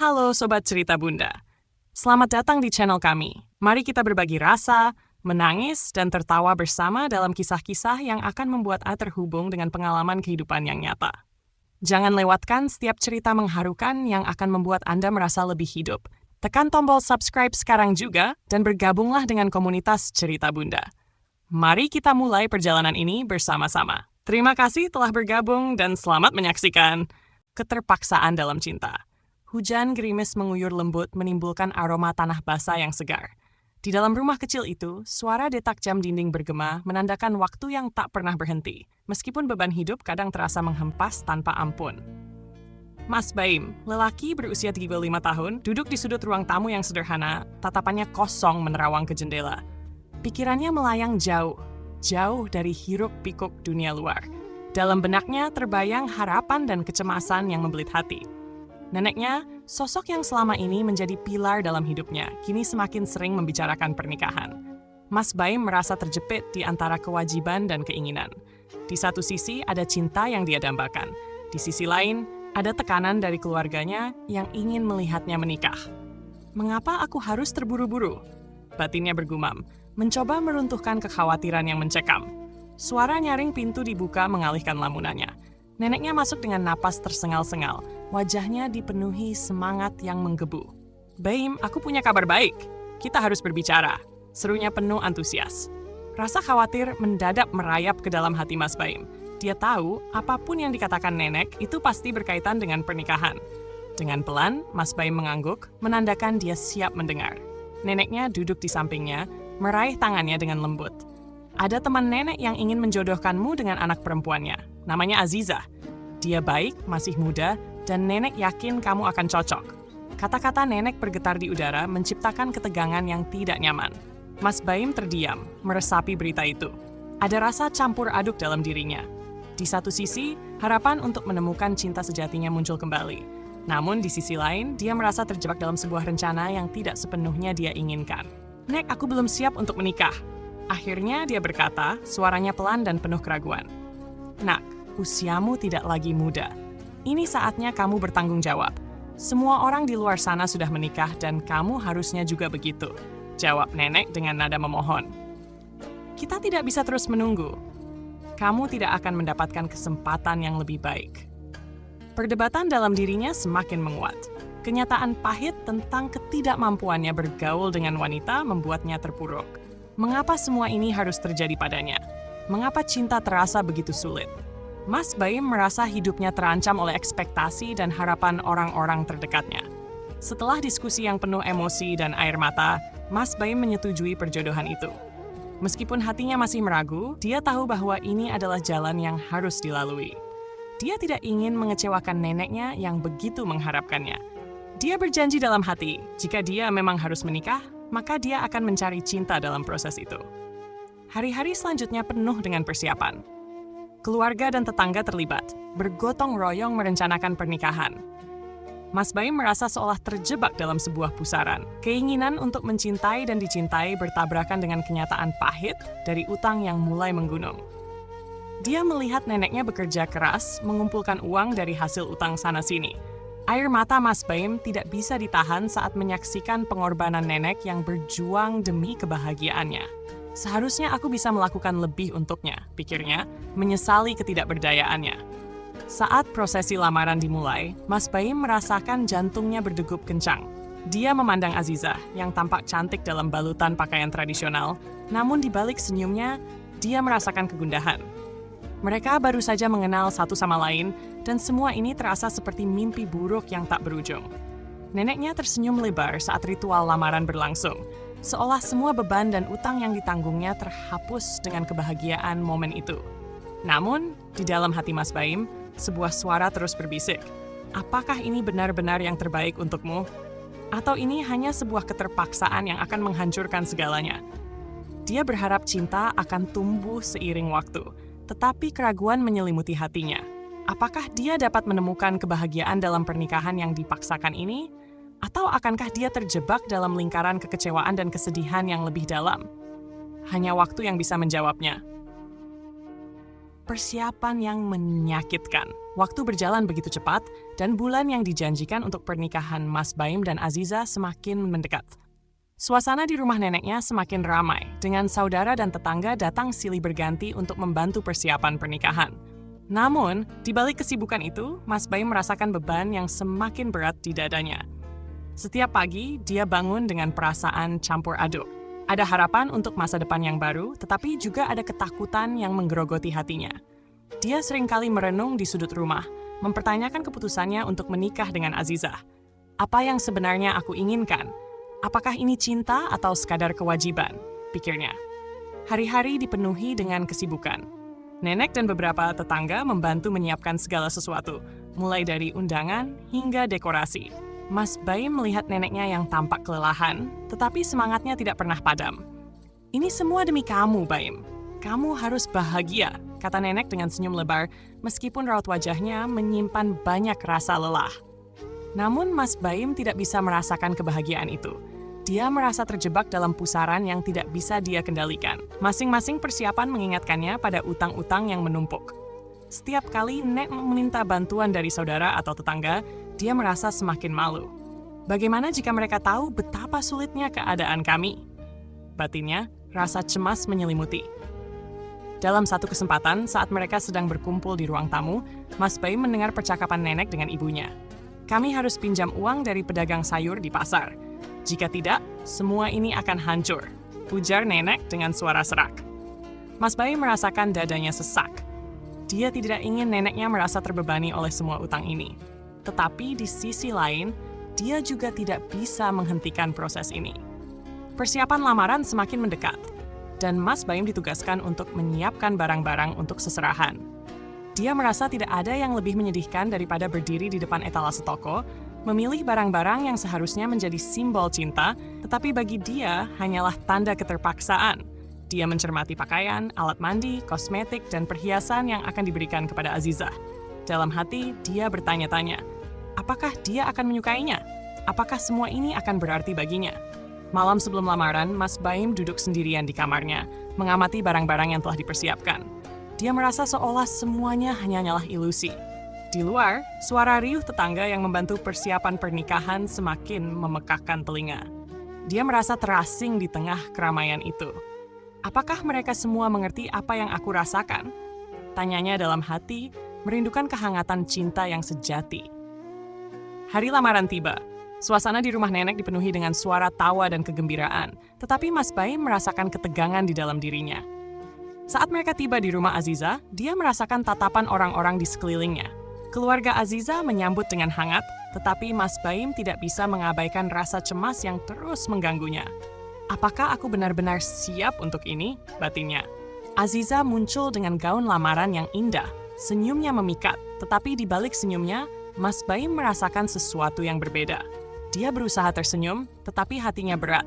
Halo Sobat Cerita Bunda. Selamat datang di channel kami. Mari kita berbagi rasa, menangis, dan tertawa bersama dalam kisah-kisah yang akan membuat Anda terhubung dengan pengalaman kehidupan yang nyata. Jangan lewatkan setiap cerita mengharukan yang akan membuat Anda merasa lebih hidup. Tekan tombol subscribe sekarang juga dan bergabunglah dengan komunitas Cerita Bunda. Mari kita mulai perjalanan ini bersama-sama. Terima kasih telah bergabung dan selamat menyaksikan Keterpaksaan dalam Cinta. Hujan gerimis menguyur lembut menimbulkan aroma tanah basah yang segar. Di dalam rumah kecil itu, suara detak jam dinding bergema menandakan waktu yang tak pernah berhenti, meskipun beban hidup kadang terasa menghempas tanpa ampun. Mas Baim, lelaki berusia 35 tahun, duduk di sudut ruang tamu yang sederhana, tatapannya kosong menerawang ke jendela. Pikirannya melayang jauh, jauh dari hiruk-pikuk dunia luar. Dalam benaknya terbayang harapan dan kecemasan yang membelit hati. Neneknya, sosok yang selama ini menjadi pilar dalam hidupnya, kini semakin sering membicarakan pernikahan. Mas Baim merasa terjepit di antara kewajiban dan keinginan. Di satu sisi ada cinta yang dia dambakan. Di sisi lain, ada tekanan dari keluarganya yang ingin melihatnya menikah. Mengapa aku harus terburu-buru? Batinnya bergumam, mencoba meruntuhkan kekhawatiran yang mencekam. Suara nyaring pintu dibuka mengalihkan lamunannya. Neneknya masuk dengan napas tersengal-sengal. Wajahnya dipenuhi semangat yang menggebu. "Baim, aku punya kabar baik. Kita harus berbicara," serunya penuh antusias. Rasa khawatir mendadak merayap ke dalam hati Mas Baim. Dia tahu apapun yang dikatakan nenek itu pasti berkaitan dengan pernikahan. Dengan pelan, Mas Baim mengangguk, menandakan dia siap mendengar. Neneknya duduk di sampingnya, meraih tangannya dengan lembut. "Ada teman nenek yang ingin menjodohkanmu dengan anak perempuannya. Namanya Aziza. Dia baik, masih muda, dan nenek yakin kamu akan cocok." Kata-kata nenek bergetar di udara menciptakan ketegangan yang tidak nyaman. Mas Baim terdiam, meresapi berita itu. Ada rasa campur aduk dalam dirinya. Di satu sisi, harapan untuk menemukan cinta sejatinya muncul kembali. Namun di sisi lain, dia merasa terjebak dalam sebuah rencana yang tidak sepenuhnya dia inginkan. "Nek, aku belum siap untuk menikah." Akhirnya dia berkata, suaranya pelan dan penuh keraguan. "Nak, usiamu tidak lagi muda. Ini saatnya kamu bertanggung jawab. Semua orang di luar sana sudah menikah dan kamu harusnya juga begitu," jawab nenek dengan nada memohon. "Kita tidak bisa terus menunggu. Kamu tidak akan mendapatkan kesempatan yang lebih baik." Perdebatan dalam dirinya semakin menguat. Kenyataan pahit tentang ketidakmampuannya bergaul dengan wanita membuatnya terpuruk. Mengapa semua ini harus terjadi padanya? Mengapa cinta terasa begitu sulit? Mas Baim merasa hidupnya terancam oleh ekspektasi dan harapan orang-orang terdekatnya. Setelah diskusi yang penuh emosi dan air mata, Mas Baim menyetujui perjodohan itu. Meskipun hatinya masih meragu, dia tahu bahwa ini adalah jalan yang harus dilalui. Dia tidak ingin mengecewakan neneknya yang begitu mengharapkannya. Dia berjanji dalam hati, jika dia memang harus menikah, maka dia akan mencari cinta dalam proses itu. Hari-hari selanjutnya penuh dengan persiapan. Keluarga dan tetangga terlibat, bergotong royong merencanakan pernikahan. Mas Baim merasa seolah terjebak dalam sebuah pusaran. Keinginan untuk mencintai dan dicintai bertabrakan dengan kenyataan pahit dari utang yang mulai menggunung. Dia melihat neneknya bekerja keras, mengumpulkan uang dari hasil utang sana-sini. Air mata Mas Baim tidak bisa ditahan saat menyaksikan pengorbanan nenek yang berjuang demi kebahagiaannya. "Seharusnya aku bisa melakukan lebih untuknya," pikirnya, menyesali ketidakberdayaannya. Saat prosesi lamaran dimulai, Mas Baim merasakan jantungnya berdegup kencang. Dia memandang Aziza, yang tampak cantik dalam balutan pakaian tradisional, namun di balik senyumnya, dia merasakan kegundahan. Mereka baru saja mengenal satu sama lain, dan semua ini terasa seperti mimpi buruk yang tak berujung. Neneknya tersenyum lebar saat ritual lamaran berlangsung, seolah semua beban dan utang yang ditanggungnya terhapus dengan kebahagiaan momen itu. Namun, di dalam hati Mas Baim, sebuah suara terus berbisik. Apakah ini benar-benar yang terbaik untukmu? Atau ini hanya sebuah keterpaksaan yang akan menghancurkan segalanya? Dia berharap cinta akan tumbuh seiring waktu, tetapi keraguan menyelimuti hatinya. Apakah dia dapat menemukan kebahagiaan dalam pernikahan yang dipaksakan ini? Atau akankah dia terjebak dalam lingkaran kekecewaan dan kesedihan yang lebih dalam? Hanya waktu yang bisa menjawabnya. persiapan yang menyakitkan. Waktu berjalan begitu cepat, dan bulan yang dijanjikan untuk pernikahan Mas Baim dan Aziza semakin mendekat. Suasana di rumah neneknya semakin ramai, dengan saudara dan tetangga datang silih berganti untuk membantu persiapan pernikahan. Namun, di balik kesibukan itu, Mas Baim merasakan beban yang semakin berat di dadanya. Setiap pagi, dia bangun dengan perasaan campur aduk. Ada harapan untuk masa depan yang baru, tetapi juga ada ketakutan yang menggerogoti hatinya. Dia seringkali merenung di sudut rumah, mempertanyakan keputusannya untuk menikah dengan Azizah. Apa yang sebenarnya aku inginkan? Apakah ini cinta atau sekadar kewajiban? Pikirnya. Hari-hari dipenuhi dengan kesibukan. Nenek dan beberapa tetangga membantu menyiapkan segala sesuatu, mulai dari undangan hingga dekorasi. Mas Baim melihat neneknya yang tampak kelelahan, tetapi semangatnya tidak pernah padam. "Ini semua demi kamu, Baim. Kamu harus bahagia," kata nenek dengan senyum lebar, meskipun raut wajahnya menyimpan banyak rasa lelah. Namun Mas Baim tidak bisa merasakan kebahagiaan itu. Dia merasa terjebak dalam pusaran yang tidak bisa dia kendalikan. Masing-masing persiapan mengingatkannya pada utang-utang yang menumpuk. Setiap kali Nek meminta bantuan dari saudara atau tetangga, dia merasa semakin malu. "Bagaimana jika mereka tahu betapa sulitnya keadaan kami?" Batinnya, rasa cemas menyelimuti. Dalam satu kesempatan, saat mereka sedang berkumpul di ruang tamu, Mas Baim mendengar percakapan nenek dengan ibunya. "Kami harus pinjam uang dari pedagang sayur di pasar. Jika tidak, semua ini akan hancur," ujar nenek dengan suara serak. Mas Baim merasakan dadanya sesak. Dia tidak ingin neneknya merasa terbebani oleh semua utang ini. Tetapi di sisi lain, dia juga tidak bisa menghentikan proses ini. Persiapan lamaran semakin mendekat, dan Mas Baim ditugaskan untuk menyiapkan barang-barang untuk seserahan. Dia merasa tidak ada yang lebih menyedihkan daripada berdiri di depan etalase toko, memilih barang-barang yang seharusnya menjadi simbol cinta, tetapi bagi dia hanyalah tanda keterpaksaan. Dia mencermati pakaian, alat mandi, kosmetik, dan perhiasan yang akan diberikan kepada Azizah. Dalam hati, dia bertanya-tanya, apakah dia akan menyukainya? Apakah semua ini akan berarti baginya? Malam sebelum lamaran, Mas Baim duduk sendirian di kamarnya, mengamati barang-barang yang telah dipersiapkan. Dia merasa seolah semuanya hanyalah ilusi. Di luar, suara riuh tetangga yang membantu persiapan pernikahan semakin memekakkan telinga. Dia merasa terasing di tengah keramaian itu. "Apakah mereka semua mengerti apa yang aku rasakan?" Tanyanya dalam hati, merindukan kehangatan cinta yang sejati. Hari lamaran tiba. Suasana di rumah nenek dipenuhi dengan suara tawa dan kegembiraan, tetapi Mas Baim merasakan ketegangan di dalam dirinya. Saat mereka tiba di rumah Azizah, dia merasakan tatapan orang-orang di sekelilingnya. Keluarga Azizah menyambut dengan hangat, tetapi Mas Baim tidak bisa mengabaikan rasa cemas yang terus mengganggunya. "Apakah aku benar-benar siap untuk ini?" batinnya. Azizah muncul dengan gaun lamaran yang indah, senyumnya memikat, tetapi di balik senyumnya, Mas Baim merasakan sesuatu yang berbeda. Dia berusaha tersenyum, tetapi hatinya berat.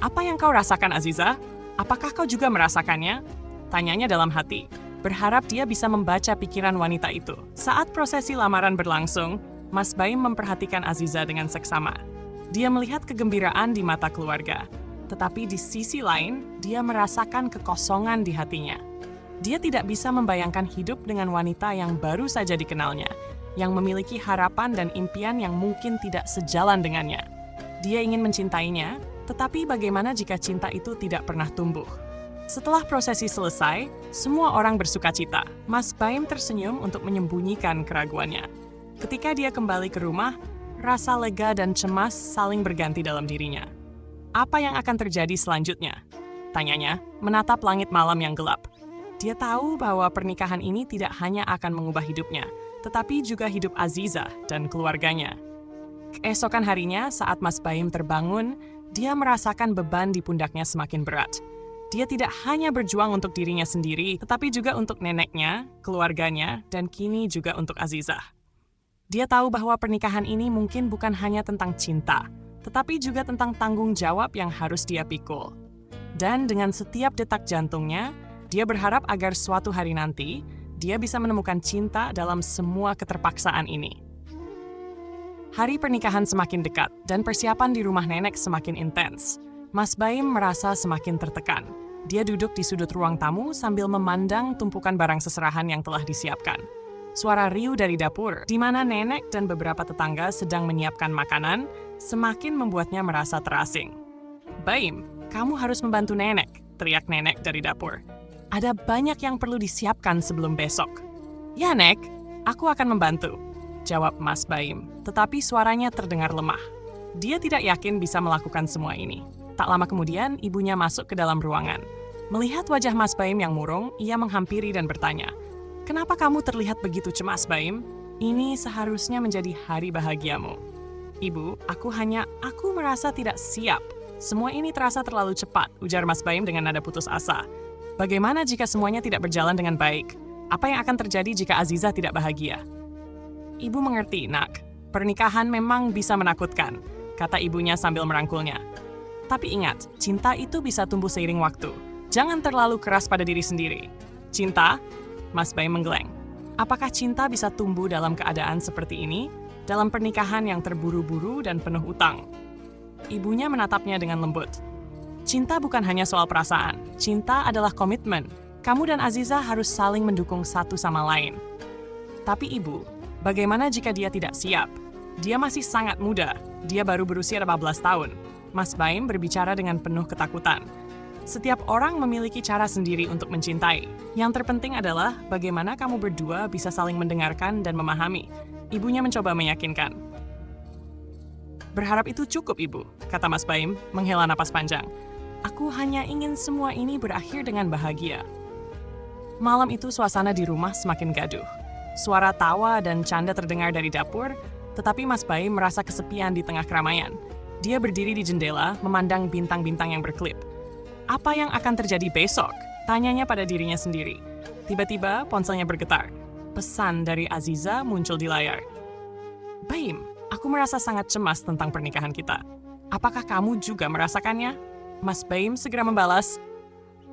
"Apa yang kau rasakan, Azizah? Apakah kau juga merasakannya?" Tanyanya dalam hati, berharap dia bisa membaca pikiran wanita itu. Saat prosesi lamaran berlangsung, Mas Baim memperhatikan Azizah dengan seksama. Dia melihat kegembiraan di mata keluarga, tetapi di sisi lain, dia merasakan kekosongan di hatinya. Dia tidak bisa membayangkan hidup dengan wanita yang baru saja dikenalnya, yang memiliki harapan dan impian yang mungkin tidak sejalan dengannya. Dia ingin mencintainya, tetapi bagaimana jika cinta itu tidak pernah tumbuh? Setelah prosesi selesai, semua orang bersukacita. Mas Baim tersenyum untuk menyembunyikan keraguannya. Ketika dia kembali ke rumah, rasa lega dan cemas saling berganti dalam dirinya. "Apa yang akan terjadi selanjutnya?" tanyanya, menatap langit malam yang gelap. Dia tahu bahwa pernikahan ini tidak hanya akan mengubah hidupnya, tetapi juga hidup Azizah dan keluarganya. Keesokan harinya, saat Mas Baim terbangun, dia merasakan beban di pundaknya semakin berat. Dia tidak hanya berjuang untuk dirinya sendiri, tetapi juga untuk neneknya, keluarganya, dan kini juga untuk Azizah. Dia tahu bahwa pernikahan ini mungkin bukan hanya tentang cinta, tetapi juga tentang tanggung jawab yang harus dia pikul. Dan dengan setiap detak jantungnya, dia berharap agar suatu hari nanti, dia bisa menemukan cinta dalam semua keterpaksaan ini. Hari pernikahan semakin dekat, dan persiapan di rumah nenek semakin intens. Mas Baim merasa semakin tertekan. Dia duduk di sudut ruang tamu sambil memandang tumpukan barang seserahan yang telah disiapkan. Suara riuh dari dapur, di mana nenek dan beberapa tetangga sedang menyiapkan makanan, semakin membuatnya merasa terasing. "Baim, kamu harus membantu nenek," teriak nenek dari dapur. "Ada banyak yang perlu disiapkan sebelum besok." "Ya, Nek, aku akan membantu," jawab Mas Baim, tetapi suaranya terdengar lemah. Dia tidak yakin bisa melakukan semua ini. Tak lama kemudian, ibunya masuk ke dalam ruangan. Melihat wajah Mas Baim yang murung, ia menghampiri dan bertanya, "Kenapa kamu terlihat begitu cemas, Baim? Ini seharusnya menjadi hari bahagiamu." "Ibu, aku merasa tidak siap. Semua ini terasa terlalu cepat," ujar Mas Baim dengan nada putus asa. "Bagaimana jika semuanya tidak berjalan dengan baik? Apa yang akan terjadi jika Aziza tidak bahagia?" "Ibu mengerti, Nak. Pernikahan memang bisa menakutkan," kata ibunya sambil merangkulnya. "Tapi ingat, cinta itu bisa tumbuh seiring waktu. Jangan terlalu keras pada diri sendiri." "Cinta?" Mas Baim menggeleng. "Apakah cinta bisa tumbuh dalam keadaan seperti ini? Dalam pernikahan yang terburu-buru dan penuh utang?" Ibunya menatapnya dengan lembut. "Cinta bukan hanya soal perasaan. Cinta adalah komitmen. Kamu dan Aziza harus saling mendukung satu sama lain." "Tapi ibu, bagaimana jika dia tidak siap? Dia masih sangat muda. Dia baru berusia 18 tahun. Mas Baim berbicara dengan penuh ketakutan. "Setiap orang memiliki cara sendiri untuk mencintai. Yang terpenting adalah bagaimana kamu berdua bisa saling mendengarkan dan memahami." Ibunya mencoba meyakinkan. "Berharap itu cukup, Ibu," kata Mas Baim, menghela napas panjang. "Aku hanya ingin semua ini berakhir dengan bahagia." Malam itu suasana di rumah semakin gaduh. Suara tawa dan canda terdengar dari dapur, tetapi Mas Baim merasa kesepian di tengah keramaian. Dia berdiri di jendela, memandang bintang-bintang yang berkelip. "Apa yang akan terjadi besok?" tanyanya pada dirinya sendiri. Tiba-tiba ponselnya bergetar. Pesan dari Aziza muncul di layar. "Baim, aku merasa sangat cemas tentang pernikahan kita. Apakah kamu juga merasakannya?" Mas Baim segera membalas,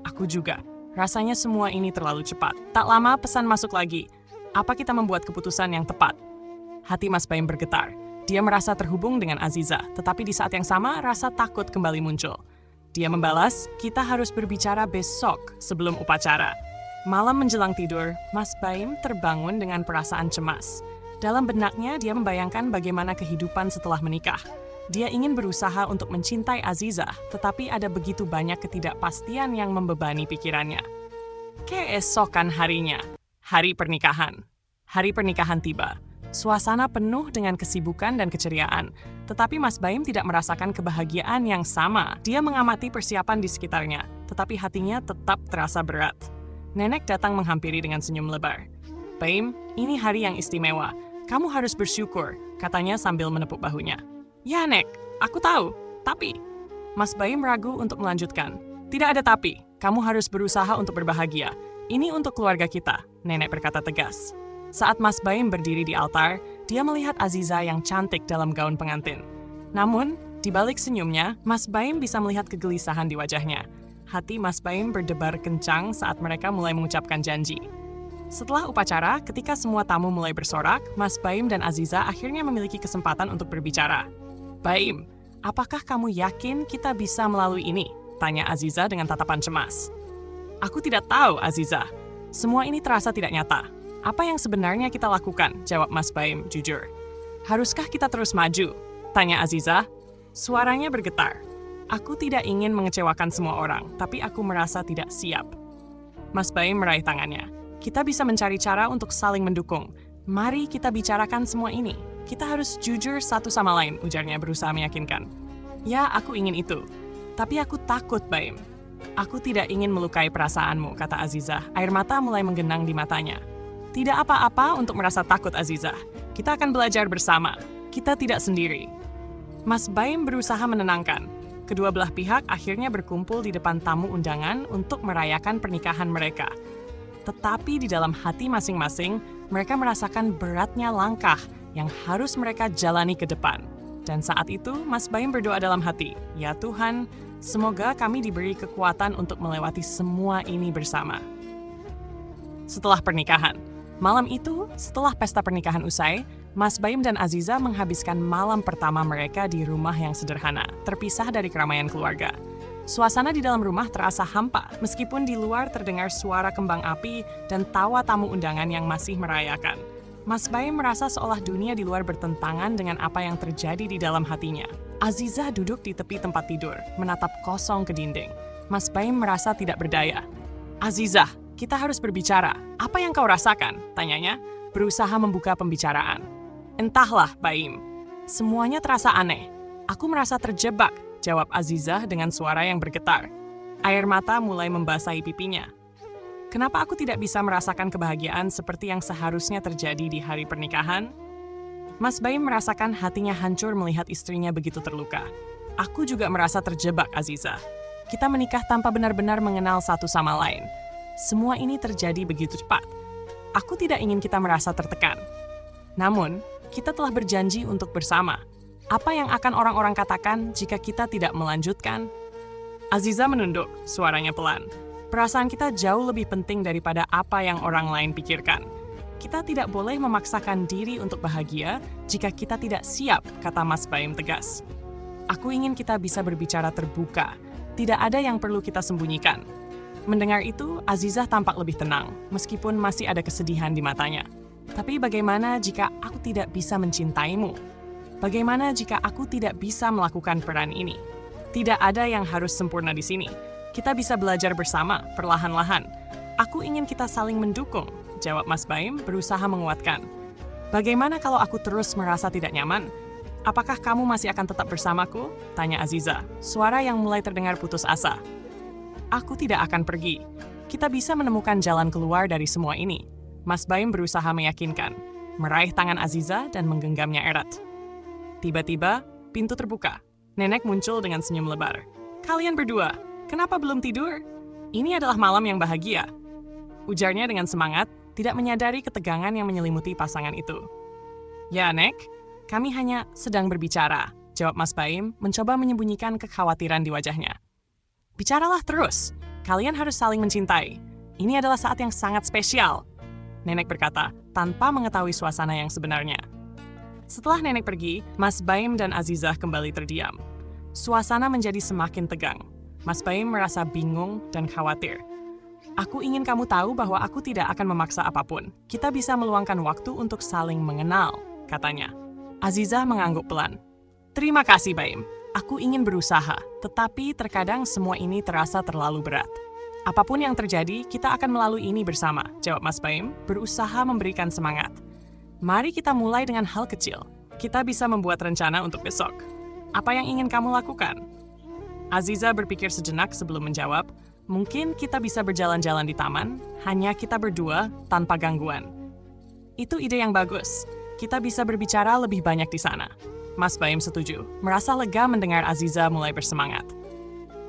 "Aku juga. Rasanya semua ini terlalu cepat." Tak lama pesan masuk lagi. "Apa kita membuat keputusan yang tepat?" Hati Mas Baim bergetar. Dia merasa terhubung dengan Aziza, tetapi di saat yang sama rasa takut kembali muncul. Dia membalas, "Kita harus berbicara besok sebelum upacara." Malam menjelang tidur, Mas Baim terbangun dengan perasaan cemas. Dalam benaknya, dia membayangkan bagaimana kehidupan setelah menikah. Dia ingin berusaha untuk mencintai Aziza, tetapi ada begitu banyak ketidakpastian yang membebani pikirannya. Keesokan harinya, hari pernikahan. Hari pernikahan tiba. Suasana penuh dengan kesibukan dan keceriaan, tetapi Mas Baim tidak merasakan kebahagiaan yang sama. Dia mengamati persiapan di sekitarnya, tetapi hatinya tetap terasa berat. Nenek datang menghampiri dengan senyum lebar. "Baim, ini hari yang istimewa. Kamu harus bersyukur," katanya sambil menepuk bahunya. "Ya, Nek, aku tahu, tapi..." Mas Baim ragu untuk melanjutkan. "Tidak ada tapi, kamu harus berusaha untuk berbahagia. Ini untuk keluarga kita," nenek berkata tegas. Saat Mas Baim berdiri di altar, dia melihat Aziza yang cantik dalam gaun pengantin. Namun, di balik senyumnya, Mas Baim bisa melihat kegelisahan di wajahnya. Hati Mas Baim berdebar kencang saat mereka mulai mengucapkan janji. Setelah upacara, ketika semua tamu mulai bersorak, Mas Baim dan Aziza akhirnya memiliki kesempatan untuk berbicara. "Baim, apakah kamu yakin kita bisa melalui ini?" tanya Aziza dengan tatapan cemas. "Aku tidak tahu, Aziza. Semua ini terasa tidak nyata. Apa yang sebenarnya kita lakukan?" jawab Mas Baim jujur. "Haruskah kita terus maju?" tanya Aziza. Suaranya bergetar. "Aku tidak ingin mengecewakan semua orang, tapi aku merasa tidak siap." Mas Baim meraih tangannya. "Kita bisa mencari cara untuk saling mendukung. Mari kita bicarakan semua ini. Kita harus jujur satu sama lain," ujarnya berusaha meyakinkan. "Ya, aku ingin itu. Tapi aku takut, Baim." "Aku tidak ingin melukai perasaanmu," kata Aziza. Air mata mulai menggenang di matanya. "Tidak apa-apa untuk merasa takut, Aziza. Kita akan belajar bersama. Kita tidak sendiri." Mas Baim berusaha menenangkan. Kedua belah pihak akhirnya berkumpul di depan tamu undangan untuk merayakan pernikahan mereka. Tetapi di dalam hati masing-masing, mereka merasakan beratnya langkah yang harus mereka jalani ke depan. Dan saat itu, Mas Baim berdoa dalam hati, "Ya Tuhan, semoga kami diberi kekuatan untuk melewati semua ini bersama." Setelah pernikahan. Malam itu, setelah pesta pernikahan usai, Mas Baim dan Aziza menghabiskan malam pertama mereka di rumah yang sederhana, terpisah dari keramaian keluarga. Suasana di dalam rumah terasa hampa, meskipun di luar terdengar suara kembang api dan tawa tamu undangan yang masih merayakan. Mas Baim merasa seolah dunia di luar bertentangan dengan apa yang terjadi di dalam hatinya. Azizah duduk di tepi tempat tidur, menatap kosong ke dinding. Mas Baim merasa tidak berdaya. "Azizah, kita harus berbicara. Apa yang kau rasakan?" tanyanya, berusaha membuka pembicaraan. "Entahlah, Baim. Semuanya terasa aneh. Aku merasa terjebak," jawab Azizah dengan suara yang bergetar. Air mata mulai membasahi pipinya. "Kenapa aku tidak bisa merasakan kebahagiaan seperti yang seharusnya terjadi di hari pernikahan?" Mas Baim merasakan hatinya hancur melihat istrinya begitu terluka. "Aku juga merasa terjebak, Azizah. Kita menikah tanpa benar-benar mengenal satu sama lain. Semua ini terjadi begitu cepat. Aku tidak ingin kita merasa tertekan. Namun, kita telah berjanji untuk bersama. Apa yang akan orang-orang katakan jika kita tidak melanjutkan?" Azizah menunduk, suaranya pelan. "Perasaan kita jauh lebih penting daripada apa yang orang lain pikirkan. Kita tidak boleh memaksakan diri untuk bahagia jika kita tidak siap," kata Mas Baim tegas. "Aku ingin kita bisa berbicara terbuka. Tidak ada yang perlu kita sembunyikan." Mendengar itu, Azizah tampak lebih tenang, meskipun masih ada kesedihan di matanya. "Tapi bagaimana jika aku tidak bisa mencintaimu? Bagaimana jika aku tidak bisa melakukan peran ini? Tidak ada yang harus sempurna di sini. Kita bisa belajar bersama, perlahan-lahan. Aku ingin kita saling mendukung," jawab Mas Baim berusaha menguatkan. "Bagaimana kalau aku terus merasa tidak nyaman? Apakah kamu masih akan tetap bersamaku?" tanya Azizah, suara yang mulai terdengar putus asa. "Aku tidak akan pergi. Kita bisa menemukan jalan keluar dari semua ini," Mas Baim berusaha meyakinkan, meraih tangan Azizah dan menggenggamnya erat. Tiba-tiba, pintu terbuka. Nenek muncul dengan senyum lebar. "Kalian berdua, kenapa belum tidur? Ini adalah malam yang bahagia," ujarnya dengan semangat, tidak menyadari ketegangan yang menyelimuti pasangan itu. "Ya, Nek. Kami hanya sedang berbicara," jawab Mas Baim, mencoba menyembunyikan kekhawatiran di wajahnya. "Bicaralah terus. Kalian harus saling mencintai. Ini adalah saat yang sangat spesial," Nenek berkata, tanpa mengetahui suasana yang sebenarnya. Setelah Nenek pergi, Mas Baim dan Azizah kembali terdiam. Suasana menjadi semakin tegang. Mas Baim merasa bingung dan khawatir. "Aku ingin kamu tahu bahwa aku tidak akan memaksa apapun. Kita bisa meluangkan waktu untuk saling mengenal," katanya. Azizah mengangguk pelan. "Terima kasih, Baim. Aku ingin berusaha, tetapi terkadang semua ini terasa terlalu berat." "Apapun yang terjadi, kita akan melalui ini bersama," jawab Mas Baim, berusaha memberikan semangat. "Mari kita mulai dengan hal kecil. Kita bisa membuat rencana untuk besok. Apa yang ingin kamu lakukan?" Azizah berpikir sejenak sebelum menjawab, "Mungkin kita bisa berjalan-jalan di taman, hanya kita berdua, tanpa gangguan." "Itu ide yang bagus. Kita bisa berbicara lebih banyak di sana." Mas Baim setuju, merasa lega mendengar Azizah mulai bersemangat.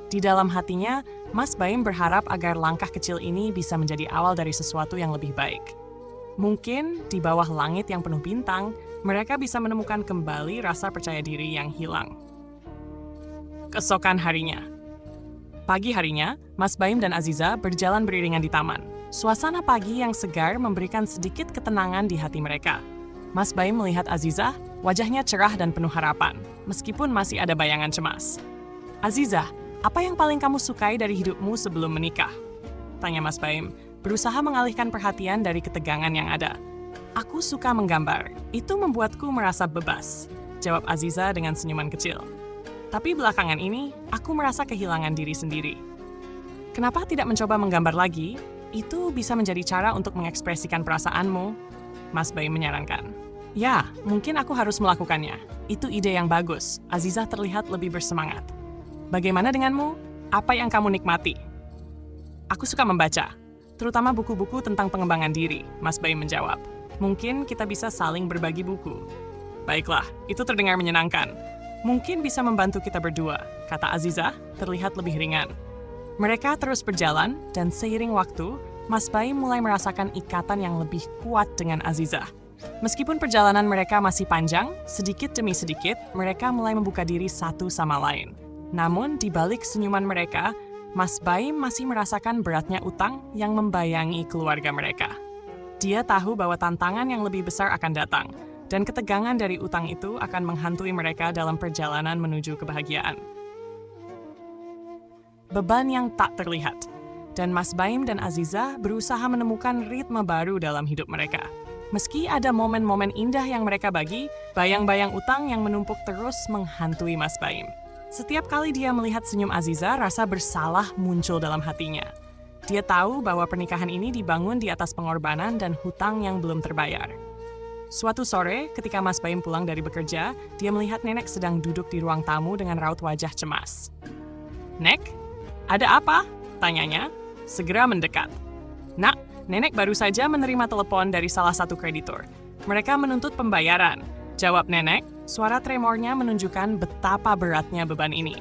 Di dalam hatinya, Mas Baim berharap agar langkah kecil ini bisa menjadi awal dari sesuatu yang lebih baik. Mungkin di bawah langit yang penuh bintang, mereka bisa menemukan kembali rasa percaya diri yang hilang. Keesokan harinya. Pagi harinya, Mas Baim dan Azizah berjalan beriringan di taman. Suasana pagi yang segar memberikan sedikit ketenangan di hati mereka. Mas Baim melihat Azizah, wajahnya cerah dan penuh harapan, meskipun masih ada bayangan cemas. "Azizah, apa yang paling kamu sukai dari hidupmu sebelum menikah?" tanya Mas Baim, berusaha mengalihkan perhatian dari ketegangan yang ada. "Aku suka menggambar. Itu membuatku merasa bebas," jawab Azizah dengan senyuman kecil. "Tapi belakangan ini, aku merasa kehilangan diri sendiri." "Kenapa tidak mencoba menggambar lagi? Itu bisa menjadi cara untuk mengekspresikan perasaanmu," Mas Baim menyarankan. "Ya, mungkin aku harus melakukannya. Itu ide yang bagus." Azizah terlihat lebih bersemangat. "Bagaimana denganmu? Apa yang kamu nikmati?" "Aku suka membaca, terutama buku-buku tentang pengembangan diri," Mas Baim menjawab. "Mungkin kita bisa saling berbagi buku." "Baiklah, itu terdengar menyenangkan. Mungkin bisa membantu kita berdua," kata Azizah, terlihat lebih ringan. Mereka terus berjalan, dan seiring waktu, Mas Baim mulai merasakan ikatan yang lebih kuat dengan Azizah. Meskipun perjalanan mereka masih panjang, sedikit demi sedikit, mereka mulai membuka diri satu sama lain. Namun, di balik senyuman mereka, Mas Baim masih merasakan beratnya utang yang membayangi keluarga mereka. Dia tahu bahwa tantangan yang lebih besar akan datang, dan ketegangan dari utang itu akan menghantui mereka dalam perjalanan menuju kebahagiaan. beban yang tak terlihat. Dan Mas Baim dan Aziza berusaha menemukan ritme baru dalam hidup mereka. Meski ada momen-momen indah yang mereka bagi, bayang-bayang utang yang menumpuk terus menghantui Mas Baim. Setiap kali dia melihat senyum Aziza, rasa bersalah muncul dalam hatinya. Dia tahu bahwa pernikahan ini dibangun di atas pengorbanan dan hutang yang belum terbayar. Suatu sore, ketika Mas Baim pulang dari bekerja, dia melihat nenek sedang duduk di ruang tamu dengan raut wajah cemas. "Nek, ada apa?" tanyanya, segera mendekat. "Nak, nenek baru saja menerima telepon dari salah satu kreditur. Mereka menuntut pembayaran," jawab nenek. Suara tremornya menunjukkan betapa beratnya beban ini.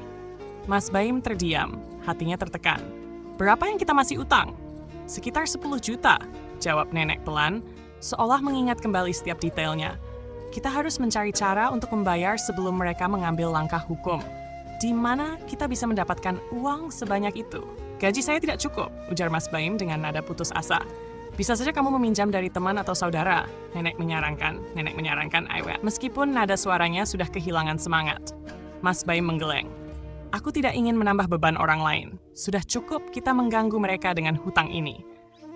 Mas Baim terdiam, hatinya tertekan. "Berapa yang kita masih utang?" "Sekitar 10 juta, jawab nenek pelan, seolah mengingat kembali setiap detailnya. "Kita harus mencari cara untuk membayar sebelum mereka mengambil langkah hukum. Di mana kita bisa mendapatkan uang sebanyak itu?" "Gaji saya tidak cukup," ujar Mas Baim dengan nada putus asa. "Bisa saja kamu meminjam dari teman atau saudara," nenek menyarankan Aiwet. Meskipun nada suaranya sudah kehilangan semangat. Mas Baim menggeleng. "Aku tidak ingin menambah beban orang lain. Sudah cukup kita mengganggu mereka dengan hutang ini."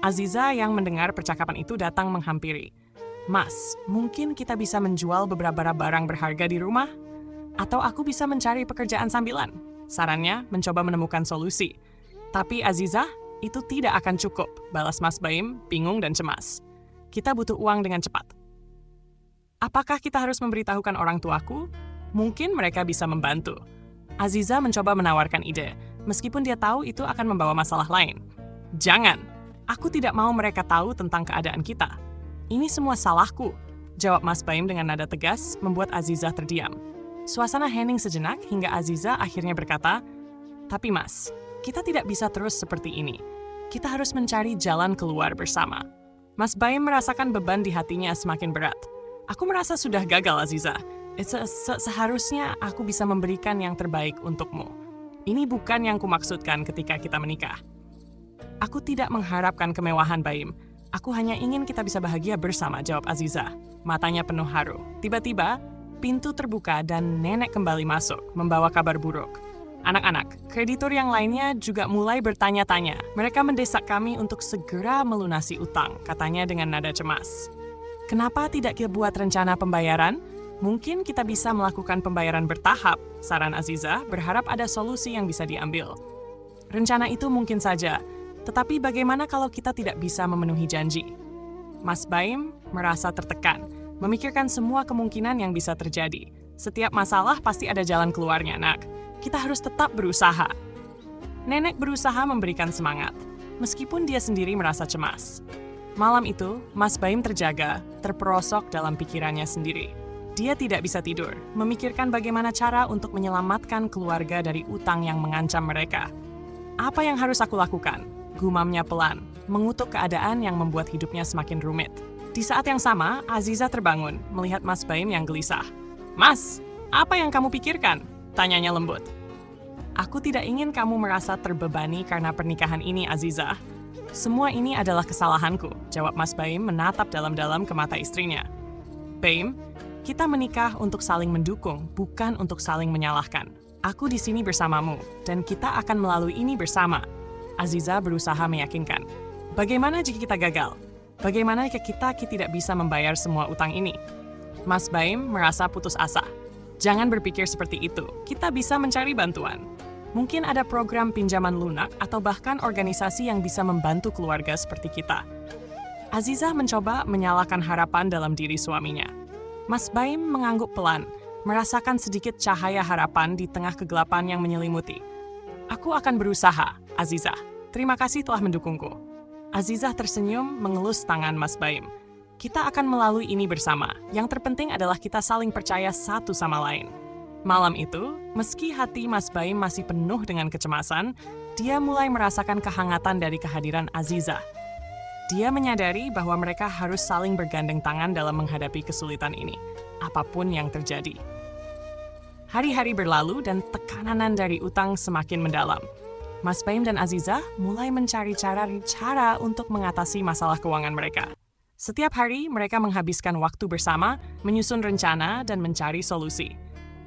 Aziza yang mendengar percakapan itu datang menghampiri. "Mas, mungkin kita bisa menjual beberapa barang berharga di rumah? Atau aku bisa mencari pekerjaan sambilan?" Sarannya mencoba menemukan solusi. "Tapi Aziza, itu tidak akan cukup," balas Mas Baim, bingung dan cemas. "Kita butuh uang dengan cepat." "Apakah kita harus memberitahukan orang tuaku? Mungkin mereka bisa membantu." Aziza mencoba menawarkan ide, meskipun dia tahu itu akan membawa masalah lain. "Jangan. Aku tidak mau mereka tahu tentang keadaan kita. Ini semua salahku," jawab Mas Baim dengan nada tegas, membuat Aziza terdiam. Suasana hening sejenak hingga Aziza akhirnya berkata, "Tapi Mas, kita tidak bisa terus seperti ini. Kita harus mencari jalan keluar bersama." Mas Baim merasakan beban di hatinya semakin berat. "Aku merasa sudah gagal, Aziza. Seharusnya aku bisa memberikan yang terbaik untukmu. Ini bukan yang kumaksudkan ketika kita menikah." "Aku tidak mengharapkan kemewahan, Baim. Aku hanya ingin kita bisa bahagia bersama," jawab Aziza. Matanya penuh haru. Tiba-tiba, pintu terbuka dan nenek kembali masuk, membawa kabar buruk. "Anak-anak, kreditur yang lainnya juga mulai bertanya-tanya. Mereka mendesak kami untuk segera melunasi utang," katanya dengan nada cemas. "Kenapa tidak kita buat rencana pembayaran? Mungkin kita bisa melakukan pembayaran bertahap," saran Aziza, berharap ada solusi yang bisa diambil. "Rencana itu mungkin saja, tetapi bagaimana kalau kita tidak bisa memenuhi janji?" Mas Baim merasa tertekan, memikirkan semua kemungkinan yang bisa terjadi. "Setiap masalah pasti ada jalan keluarnya, Nak. Kita harus tetap berusaha." Nenek berusaha memberikan semangat, meskipun dia sendiri merasa cemas. Malam itu, Mas Baim terjaga, terperosok dalam pikirannya sendiri. Dia tidak bisa tidur, memikirkan bagaimana cara untuk menyelamatkan keluarga dari utang yang mengancam mereka. "Apa yang harus aku lakukan?" gumamnya pelan, mengutuk keadaan yang membuat hidupnya semakin rumit. Di saat yang sama, Aziza terbangun, melihat Mas Baim yang gelisah. "Mas, apa yang kamu pikirkan?" tanyanya lembut. "Aku tidak ingin kamu merasa terbebani karena pernikahan ini, Aziza. Semua ini adalah kesalahanku," jawab Mas Baim menatap dalam-dalam ke mata istrinya. "Baim, kita menikah untuk saling mendukung, bukan untuk saling menyalahkan. Aku di sini bersamamu, dan kita akan melalui ini bersama." Aziza berusaha meyakinkan. "Bagaimana jika kita gagal? Bagaimana jika kita tidak bisa membayar semua utang ini?" Mas Baim merasa putus asa. "Jangan berpikir seperti itu. Kita bisa mencari bantuan. Mungkin ada program pinjaman lunak atau bahkan organisasi yang bisa membantu keluarga seperti kita." Aziza mencoba menyalakan harapan dalam diri suaminya. Mas Baim mengangguk pelan, merasakan sedikit cahaya harapan di tengah kegelapan yang menyelimuti. "Aku akan berusaha, Aziza. Terima kasih telah mendukungku." Aziza tersenyum mengelus tangan Mas Baim. "Kita akan melalui ini bersama. Yang terpenting adalah kita saling percaya satu sama lain." Malam itu, meski hati Mas Baim masih penuh dengan kecemasan, dia mulai merasakan kehangatan dari kehadiran Aziza. Dia menyadari bahwa mereka harus saling bergandeng tangan dalam menghadapi kesulitan ini, apapun yang terjadi. Hari-hari berlalu dan tekanan dari utang semakin mendalam. Mas Baim dan Aziza mulai mencari cara untuk mengatasi masalah keuangan mereka. Setiap hari mereka menghabiskan waktu bersama, menyusun rencana, dan mencari solusi.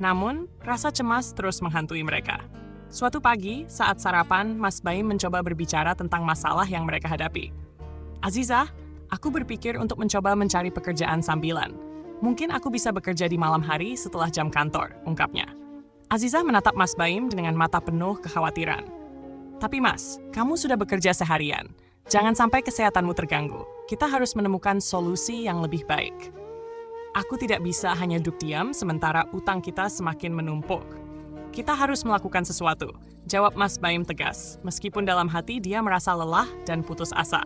Namun, rasa cemas terus menghantui mereka. Suatu pagi, saat sarapan, Mas Baim mencoba berbicara tentang masalah yang mereka hadapi. Azizah, aku berpikir untuk mencoba mencari pekerjaan sambilan. Mungkin aku bisa bekerja di malam hari setelah jam kantor, ungkapnya. Azizah menatap Mas Baim dengan mata penuh kekhawatiran. Tapi Mas, kamu sudah bekerja seharian. Jangan sampai kesehatanmu terganggu. Kita harus menemukan solusi yang lebih baik. Aku tidak bisa hanya duduk diam sementara utang kita semakin menumpuk. Kita harus melakukan sesuatu, jawab Mas Baim tegas, meskipun dalam hati dia merasa lelah dan putus asa.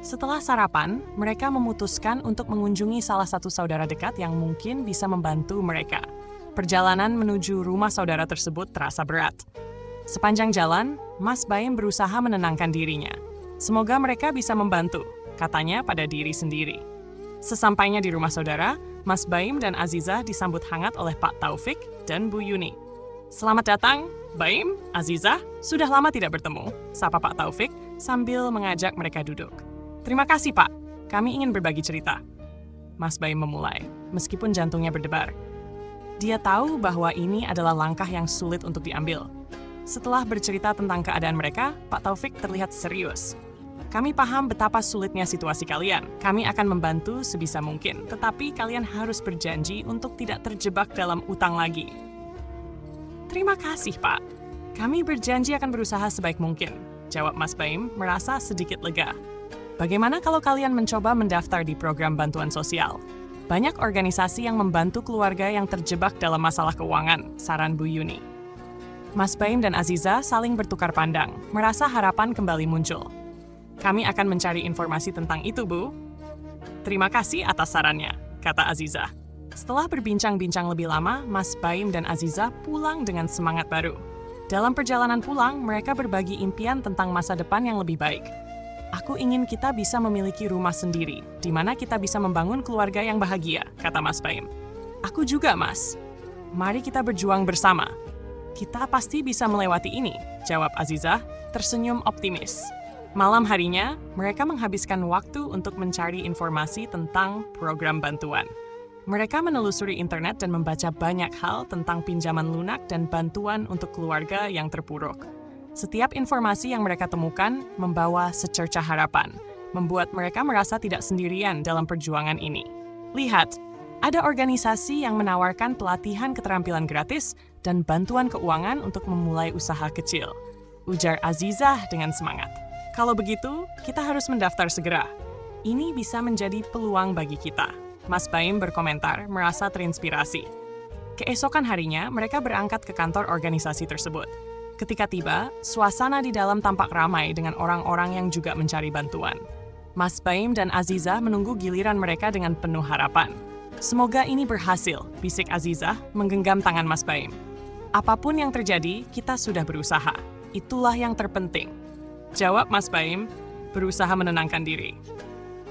Setelah sarapan, mereka memutuskan untuk mengunjungi salah satu saudara dekat yang mungkin bisa membantu mereka. Perjalanan menuju rumah saudara tersebut terasa berat. Sepanjang jalan, Mas Baim berusaha menenangkan dirinya. Semoga mereka bisa membantu, katanya pada diri sendiri. Sesampainya di rumah saudara, Mas Baim dan Azizah disambut hangat oleh Pak Taufik dan Bu Yuni. Selamat datang, Baim, Azizah. Sudah lama tidak bertemu, sapa Pak Taufik sambil mengajak mereka duduk. Terima kasih, Pak. Kami ingin berbagi cerita. Mas Baim memulai, meskipun jantungnya berdebar. Dia tahu bahwa ini adalah langkah yang sulit untuk diambil. Setelah bercerita tentang keadaan mereka, Pak Taufik terlihat serius. Kami paham betapa sulitnya situasi kalian. Kami akan membantu sebisa mungkin, tetapi kalian harus berjanji untuk tidak terjebak dalam utang lagi. Terima kasih, Pak. Kami berjanji akan berusaha sebaik mungkin, jawab Mas Baim merasa sedikit lega. Bagaimana kalau kalian mencoba mendaftar di program bantuan sosial? Banyak organisasi yang membantu keluarga yang terjebak dalam masalah keuangan, saran Bu Yuni. Mas Baim dan Azizah saling bertukar pandang, merasa harapan kembali muncul. Kami akan mencari informasi tentang itu, Bu. Terima kasih atas sarannya, kata Azizah. Setelah berbincang-bincang lebih lama, Mas Baim dan Azizah pulang dengan semangat baru. Dalam perjalanan pulang, mereka berbagi impian tentang masa depan yang lebih baik. Aku ingin kita bisa memiliki rumah sendiri, di mana kita bisa membangun keluarga yang bahagia, kata Mas Baim. Aku juga, Mas. Mari kita berjuang bersama. Kita pasti bisa melewati ini, jawab Azizah, tersenyum optimis. Malam harinya, mereka menghabiskan waktu untuk mencari informasi tentang program bantuan. Mereka menelusuri internet dan membaca banyak hal tentang pinjaman lunak dan bantuan untuk keluarga yang terpuruk. Setiap informasi yang mereka temukan membawa secercah harapan, membuat mereka merasa tidak sendirian dalam perjuangan ini. Lihat, ada organisasi yang menawarkan pelatihan keterampilan gratis dan bantuan keuangan untuk memulai usaha kecil, ujar Azizah dengan semangat. Kalau begitu, kita harus mendaftar segera. Ini bisa menjadi peluang bagi kita. Mas Baim berkomentar, merasa terinspirasi. Keesokan harinya, mereka berangkat ke kantor organisasi tersebut. Ketika tiba, suasana di dalam tampak ramai dengan orang-orang yang juga mencari bantuan. Mas Baim dan Azizah menunggu giliran mereka dengan penuh harapan. Semoga ini berhasil, bisik Azizah menggenggam tangan Mas Baim. Apapun yang terjadi, kita sudah berusaha. Itulah yang terpenting, jawab Mas Baim, berusaha menenangkan diri.